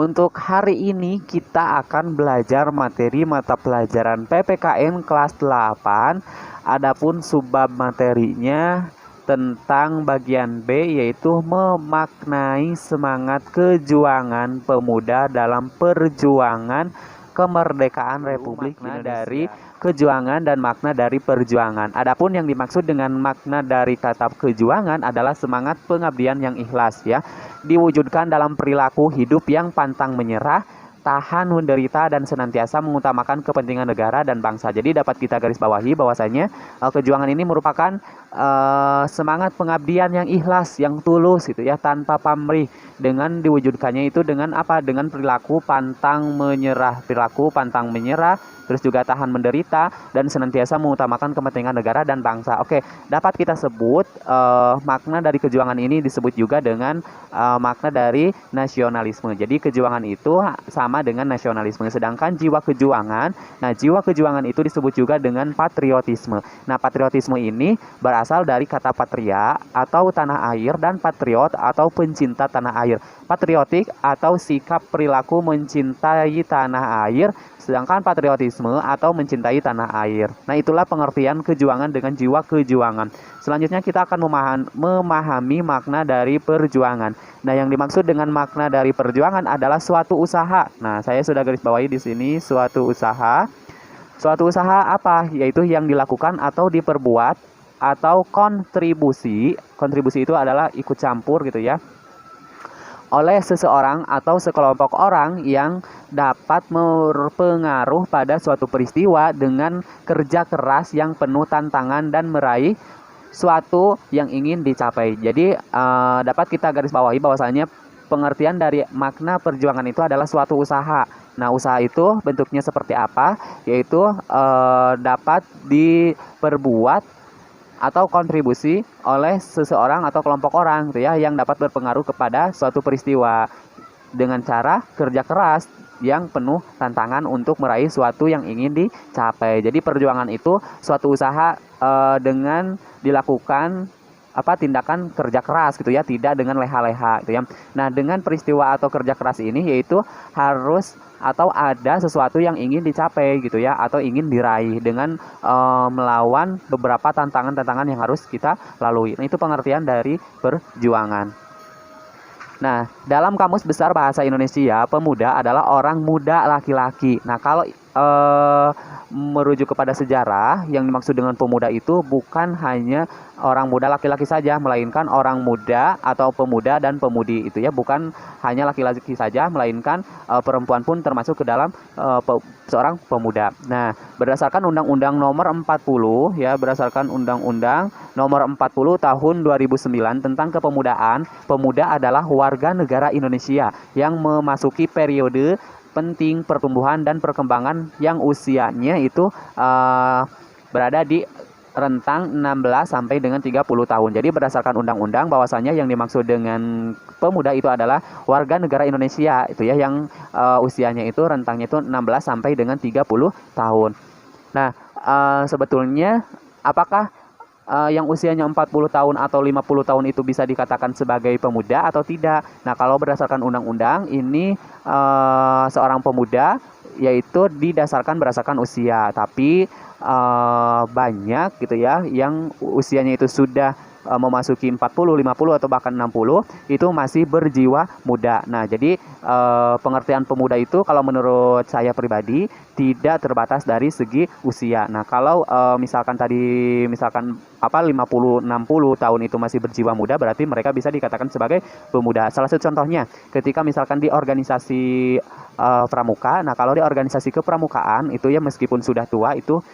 Untuk hari ini kita akan belajar materi mata pelajaran PPKN kelas 8. Adapun subbab materinya tentang bagian B, yaitu memaknai semangat kejuangan pemuda dalam perjuangan kemerdekaan Republik Indonesia. Dari kejuangan dan makna dari perjuangan. Adapun yang dimaksud dengan makna dari kata kejuangan adalah semangat pengabdian yang ikhlas, ya, diwujudkan dalam perilaku hidup yang pantang menyerah, tahan menderita, dan senantiasa mengutamakan kepentingan negara dan bangsa. Jadi dapat kita garis bawahi bahwasanya kejuangan ini merupakan semangat pengabdian yang ikhlas, yang tulus gitu ya, tanpa pamrih, dengan diwujudkannya itu dengan apa? Dengan perilaku pantang menyerah, terus juga tahan menderita dan senantiasa mengutamakan kepentingan negara dan bangsa. Oke, dapat kita sebut makna dari kejuangan ini disebut juga dengan makna dari nasionalisme. Jadi kejuangan itu sama dengan nasionalisme. Sedangkan jiwa kejuangan, jiwa kejuangan itu disebut juga dengan patriotisme. Nah, patriotisme ini berasal dari kata patria atau tanah air, dan patriot atau pencinta tanah air. Patriotik atau sikap perilaku mencintai tanah air, sedangkan patriotisme atau mencintai tanah air. Nah, itulah pengertian kejuangan dengan jiwa kejuangan. Selanjutnya kita akan memahami makna dari perjuangan. Nah, yang dimaksud dengan makna dari perjuangan adalah suatu usaha. Nah, saya sudah garis bawahi di sini suatu usaha. Suatu usaha apa? Yaitu yang dilakukan atau diperbuat atau kontribusi. Kontribusi itu adalah ikut campur gitu ya, oleh seseorang atau sekelompok orang yang dapat berpengaruh pada suatu peristiwa dengan kerja keras yang penuh tantangan dan meraih suatu yang ingin dicapai. Jadi dapat kita garis bawahi bahwasanya pengertian dari makna perjuangan itu adalah suatu usaha. Nah, usaha itu bentuknya seperti apa? Yaitu dapat diperbuat atau kontribusi oleh seseorang atau kelompok orang gitu ya, yang dapat berpengaruh kepada suatu peristiwa dengan cara kerja keras yang penuh tantangan untuk meraih suatu yang ingin dicapai. Jadi perjuangan itu suatu usaha dengan dilakukan tindakan kerja keras gitu ya, tidak dengan leha-leha gitu ya. Nah, dengan peristiwa atau kerja keras ini yaitu harus atau ada sesuatu yang ingin dicapai gitu ya, atau ingin diraih dengan melawan beberapa tantangan-tantangan yang harus kita lalui. Nah, itu pengertian dari perjuangan. Nah, dalam Kamus Besar Bahasa Indonesia, pemuda adalah orang muda laki-laki. Nah, kalau merujuk kepada sejarah, yang dimaksud dengan pemuda itu bukan hanya orang muda laki-laki saja, melainkan orang muda atau pemuda dan pemudi itu ya, bukan hanya laki-laki saja, melainkan perempuan pun termasuk ke dalam seorang pemuda. Nah, berdasarkan Undang-Undang Nomor 40 ya, berdasarkan Undang-Undang Nomor 40 Tahun 2009 tentang kepemudaan, pemuda adalah warga negara Indonesia yang memasuki periode penting pertumbuhan dan perkembangan yang usianya itu berada di rentang 16 sampai dengan 30 tahun. Jadi berdasarkan undang-undang bahwasanya yang dimaksud dengan pemuda itu adalah warga negara Indonesia itu ya, yang usianya itu rentangnya itu 16 sampai dengan 30 tahun. Nah, sebetulnya apakah yang usianya 40 tahun atau 50 tahun itu bisa dikatakan sebagai pemuda atau tidak? Nah, kalau berdasarkan undang-undang ini seorang pemuda yaitu berdasarkan usia, tapi banyak gitu ya yang usianya itu sudah memasuki 40, 50 atau bahkan 60 itu masih berjiwa muda. Nah, jadi pengertian pemuda itu kalau menurut saya pribadi tidak terbatas dari segi usia. Nah, kalau misalkan 50, 60 tahun itu masih berjiwa muda, berarti mereka bisa dikatakan sebagai pemuda. Salah satu contohnya ketika misalkan di organisasi pramuka. Nah, kalau di organisasi kepramukaan itu ya, meskipun sudah tua itu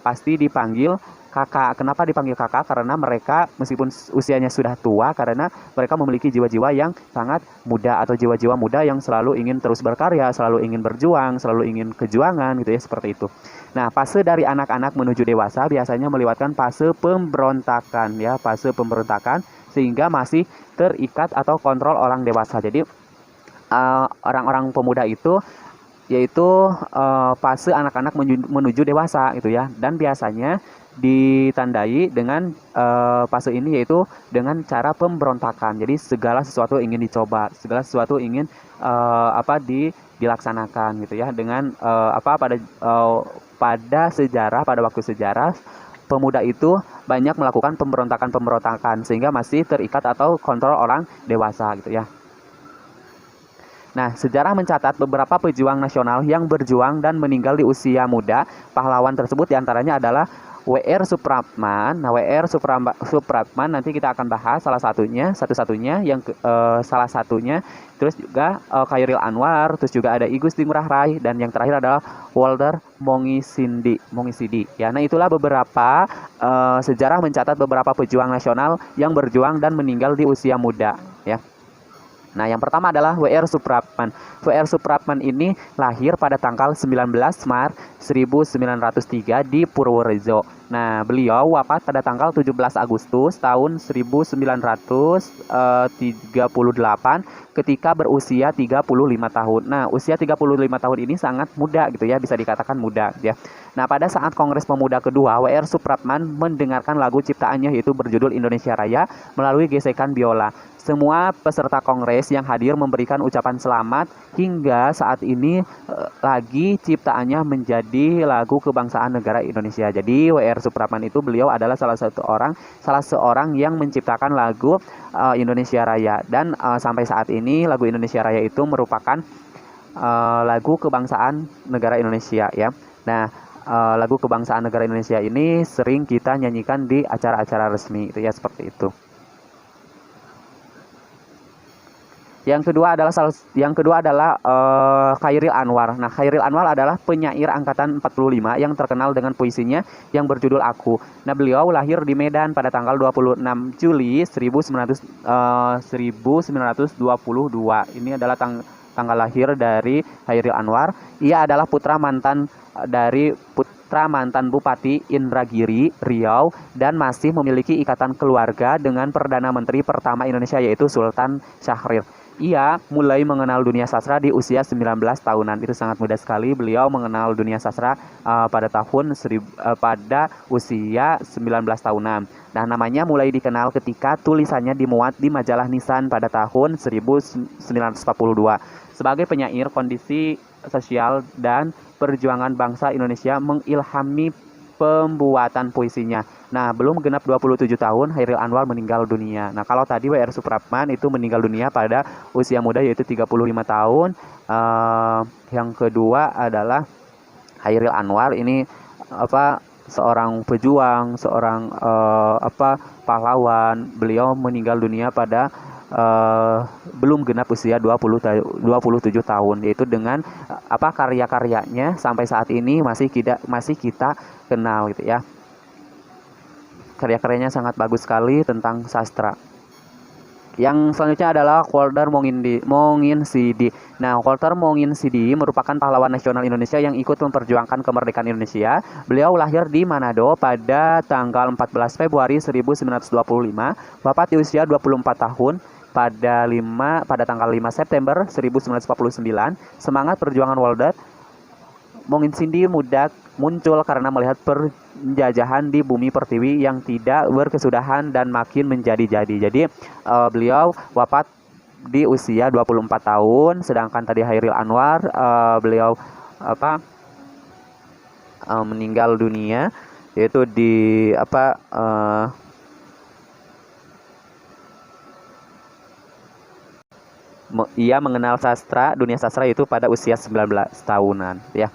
pasti dipanggil kakak. Kenapa dipanggil kakak? Karena mereka meskipun usianya sudah tua, karena mereka memiliki jiwa-jiwa yang sangat muda atau jiwa-jiwa muda yang selalu ingin terus berkarya, selalu ingin berjuang, selalu ingin kejuangan gitu ya, seperti itu. Nah, fase dari anak-anak menuju dewasa biasanya melewatkan fase pemberontakan ya, fase pemberontakan, sehingga masih terikat atau kontrol orang dewasa. Jadi orang-orang pemuda itu yaitu fase anak-anak menuju dewasa gitu ya. Dan biasanya ditandai dengan fase ini yaitu dengan cara pemberontakan. Jadi segala sesuatu ingin dicoba, segala sesuatu ingin dilaksanakan gitu ya. Dengan pada sejarah, pada waktu sejarah, pemuda itu banyak melakukan pemberontakan sehingga masih terikat atau kontrol orang dewasa gitu ya. Nah, sejarah mencatat beberapa pejuang nasional yang berjuang dan meninggal di usia muda. Pahlawan tersebut diantaranya adalah W.R. Supratman. Nah, W.R. Supratman nanti kita akan bahas salah satunya, salah satunya. Terus juga Khairil Anwar, terus juga ada I Gusti Ngurah Rai, dan yang terakhir adalah Walter Mongisidi. Ya, nah itulah beberapa sejarah mencatat beberapa pejuang nasional yang berjuang dan meninggal di usia muda. Ya. Nah, yang pertama adalah W.R. Supratman. W.R. Supratman ini lahir pada tanggal 19 Maret 1903 di Purworejo. Nah, beliau wafat pada tanggal 17 Agustus tahun 1938 ketika berusia 35 tahun. Nah, usia 35 tahun ini sangat muda gitu ya, bisa dikatakan muda ya. Nah, pada saat Kongres Pemuda kedua, W.R. Supratman mendengarkan lagu ciptaannya yaitu berjudul Indonesia Raya melalui gesekan biola. Semua peserta kongres yang hadir memberikan ucapan selamat hingga saat ini lagi ciptaannya menjadi lagu kebangsaan negara Indonesia. Jadi W.R. Supratman itu beliau adalah salah seorang yang menciptakan lagu Indonesia Raya, dan sampai saat ini lagu Indonesia Raya itu merupakan lagu kebangsaan negara Indonesia ya. Nah, lagu kebangsaan negara Indonesia ini sering kita nyanyikan di acara-acara resmi itu ya, seperti itu. Yang kedua adalah Khairil Anwar. Nah, Khairil Anwar adalah penyair angkatan 45 yang terkenal dengan puisinya yang berjudul Aku. Nah, beliau lahir di Medan pada tanggal 26 Juli 1922. Ini adalah tanggal lahir dari Khairil Anwar. Ia adalah putra mantan Bupati Indragiri, Riau, dan masih memiliki ikatan keluarga dengan Perdana Menteri pertama Indonesia yaitu Sultan Syahrir. Ia mulai mengenal dunia sastra di usia 19 tahunan. Itu sangat muda sekali. Beliau mengenal dunia sastra pada usia 19 tahunan. Nah, namanya mulai dikenal ketika tulisannya dimuat di majalah Nisan pada tahun 1942. Sebagai penyair, kondisi sosial dan perjuangan bangsa Indonesia mengilhami pembuatan puisinya. Nah, belum genap 27 tahun, Khairil Anwar meninggal dunia. Nah, kalau tadi W.R. Supratman itu meninggal dunia pada usia muda yaitu 35 tahun. Yang kedua adalah Khairil Anwar ini seorang pejuang, seorang pahlawan. Beliau meninggal dunia pada belum genap usia 27 tahun, yaitu dengan karya-karyanya sampai saat ini masih kita kenal gitu ya. Karya-karyanya sangat bagus sekali tentang sastra. Yang selanjutnya adalah Walter Monginsidi. Nah, Walter Monginsidi merupakan pahlawan nasional Indonesia yang ikut memperjuangkan kemerdekaan Indonesia. Beliau lahir di Manado pada tanggal 14 Februari 1925, wafat di usia 24 tahun pada tanggal 5 September 1949. Semangat perjuangan Walter Monginsidi muncul karena melihat penjajahan di bumi pertiwi yang tidak berkesudahan dan makin menjadi-jadi. Jadi beliau wafat di usia 24 tahun, sedangkan tadi Khairil Anwar beliau meninggal dunia yaitu di ia mengenal dunia sastra itu pada usia 19 tahunan ya.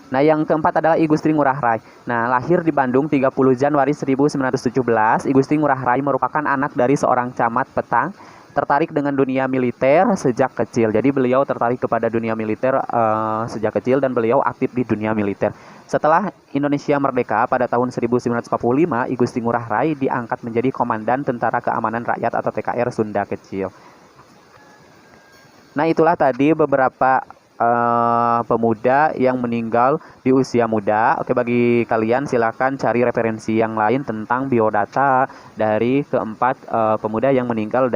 Nah, yang keempat adalah I Gusti Ngurah Rai. Nah, lahir di Bandung 30 Januari 1917, I Gusti Ngurah Rai merupakan anak dari seorang camat petang, tertarik dengan dunia militer sejak kecil. Jadi beliau tertarik kepada dunia militer sejak kecil dan beliau aktif di dunia militer. Setelah Indonesia merdeka pada tahun 1945, I Gusti Ngurah Rai diangkat menjadi Komandan Tentara Keamanan Rakyat atau TKR Sunda Kecil. Nah, itulah tadi beberapa pemuda yang meninggal di usia muda. Oke, bagi kalian silakan cari referensi yang lain tentang biodata dari keempat pemuda yang meninggal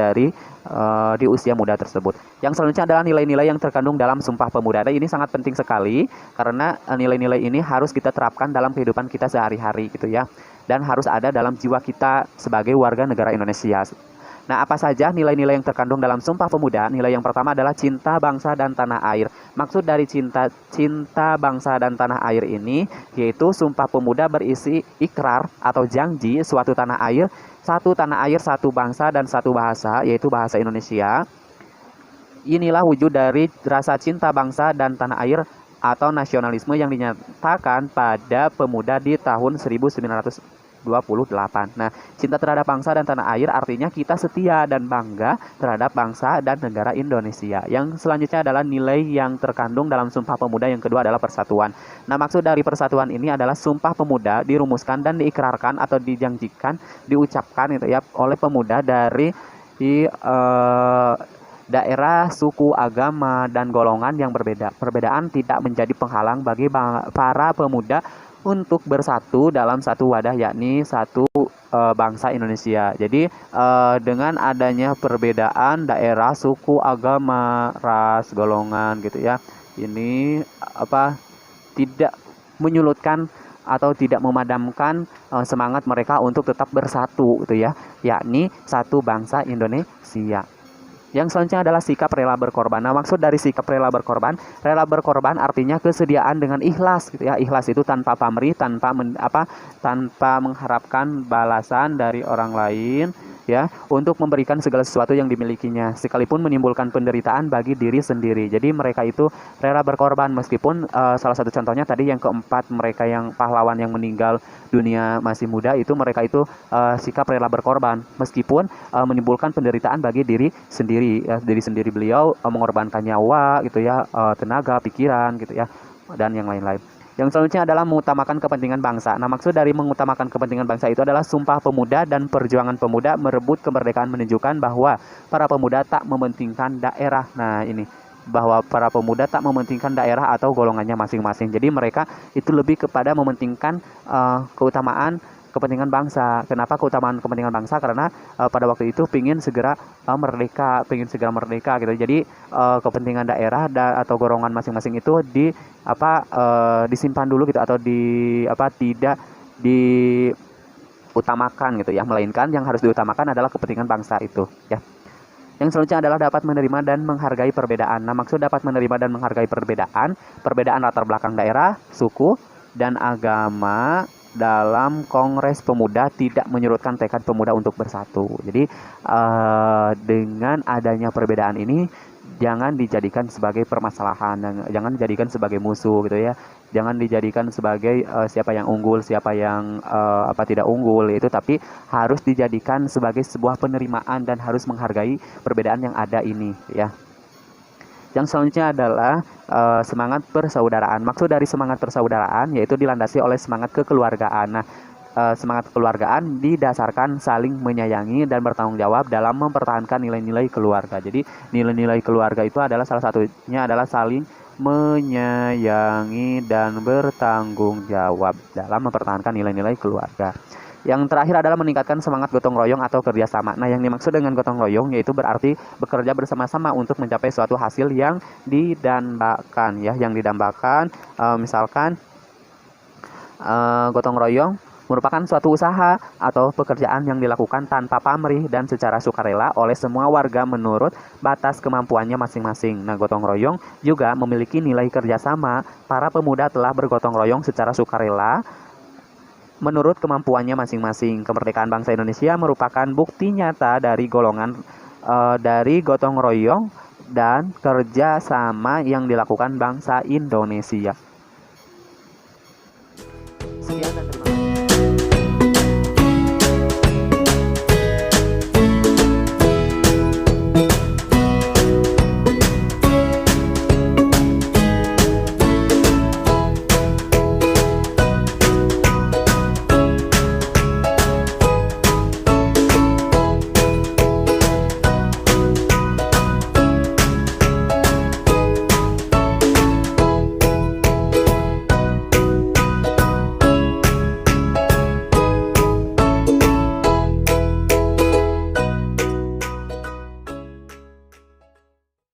di usia muda tersebut. Yang selanjutnya adalah nilai-nilai yang terkandung dalam Sumpah Pemuda. Ini sangat penting sekali karena nilai-nilai ini harus kita terapkan dalam kehidupan kita sehari-hari gitu ya, dan harus ada dalam jiwa kita sebagai warga negara Indonesia. Nah, apa saja nilai-nilai yang terkandung dalam Sumpah Pemuda? Nilai yang pertama adalah cinta bangsa dan tanah air. Maksud dari cinta bangsa dan tanah air ini yaitu Sumpah Pemuda berisi ikrar atau janji suatu tanah air, satu bangsa dan satu bahasa, yaitu bahasa Indonesia. Inilah wujud dari rasa cinta bangsa dan tanah air atau nasionalisme yang dinyatakan pada pemuda di tahun 1928. Nah, cinta terhadap bangsa dan tanah air artinya kita setia dan bangga terhadap bangsa dan negara Indonesia. Yang selanjutnya adalah nilai yang terkandung dalam Sumpah Pemuda. Yang kedua adalah persatuan. Nah, maksud dari persatuan ini adalah Sumpah Pemuda dirumuskan dan diikrarkan atau dijanjikan, diucapkan gitu ya oleh pemuda dari daerah, suku, agama, dan golongan yang berbeda. Perbedaan tidak menjadi penghalang bagi para pemuda untuk bersatu dalam satu wadah, yakni satu bangsa Indonesia. Jadi dengan adanya perbedaan daerah, suku, agama, ras, golongan gitu ya, ini tidak menyulutkan atau tidak memadamkan semangat mereka untuk tetap bersatu gitu ya, yakni satu bangsa Indonesia. Yang selanjutnya adalah sikap rela berkorban. Nah, maksud dari sikap rela berkorban artinya kesediaan dengan ikhlas gitu ya. Ikhlas itu tanpa pamrih, tanpa mengharapkan balasan dari orang lain ya, untuk memberikan segala sesuatu yang dimilikinya, sekalipun menimbulkan penderitaan bagi diri sendiri. Jadi mereka itu rela berkorban meskipun salah satu contohnya tadi yang keempat, mereka yang pahlawan yang meninggal dunia masih muda itu, mereka itu sikap rela berkorban meskipun menimbulkan penderitaan bagi diri sendiri ya. Diri sendiri beliau mengorbankan nyawa gitu ya, tenaga, pikiran gitu ya, dan yang lain-lain. Yang selanjutnya adalah mengutamakan kepentingan bangsa. Nah, maksud dari mengutamakan kepentingan bangsa itu adalah Sumpah Pemuda dan perjuangan pemuda merebut kemerdekaan menunjukkan bahwa para pemuda tak mementingkan daerah. Nah, ini bahwa para pemuda tak mementingkan daerah atau golongannya masing-masing. Jadi mereka itu lebih kepada mementingkan keutamaan kepentingan bangsa. Kenapa keutamaan kepentingan bangsa? Karena pada waktu itu ingin segera merdeka gitu. Jadi kepentingan daerah atau golongan masing-masing itu disimpan dulu gitu, atau tidak diutamakan gitu ya, melainkan yang harus diutamakan adalah kepentingan bangsa itu ya. Yang selanjutnya adalah dapat menerima dan menghargai perbedaan. Nah, maksud dapat menerima dan menghargai perbedaan latar belakang daerah, suku, dan agama dalam Kongres Pemuda tidak menyurutkan tekad pemuda untuk bersatu. Jadi dengan adanya perbedaan ini jangan dijadikan sebagai permasalahan, dan jangan dijadikan sebagai musuh gitu ya. Jangan dijadikan sebagai siapa yang unggul, siapa yang tidak unggul itu, tapi harus dijadikan sebagai sebuah penerimaan dan harus menghargai perbedaan yang ada ini ya. Yang selanjutnya adalah semangat persaudaraan. Maksud dari semangat persaudaraan yaitu dilandasi oleh semangat kekeluargaan. Nah, semangat kekeluargaan didasarkan saling menyayangi dan bertanggung jawab dalam mempertahankan nilai-nilai keluarga. Jadi nilai-nilai keluarga itu adalah salah satunya adalah saling menyayangi dan bertanggung jawab dalam mempertahankan nilai-nilai keluarga. Yang terakhir adalah meningkatkan semangat gotong royong atau kerjasama. Nah, yang dimaksud dengan gotong royong yaitu berarti bekerja bersama-sama untuk mencapai suatu hasil yang didambakan ya, misalkan gotong royong merupakan suatu usaha atau pekerjaan yang dilakukan tanpa pamrih dan secara sukarela oleh semua warga menurut batas kemampuannya masing-masing. Nah, gotong royong juga memiliki nilai kerjasama. Para pemuda telah bergotong royong secara sukarela menurut kemampuannya masing-masing. Kemerdekaan bangsa Indonesia merupakan bukti nyata dari dari gotong royong dan kerja sama yang dilakukan bangsa Indonesia.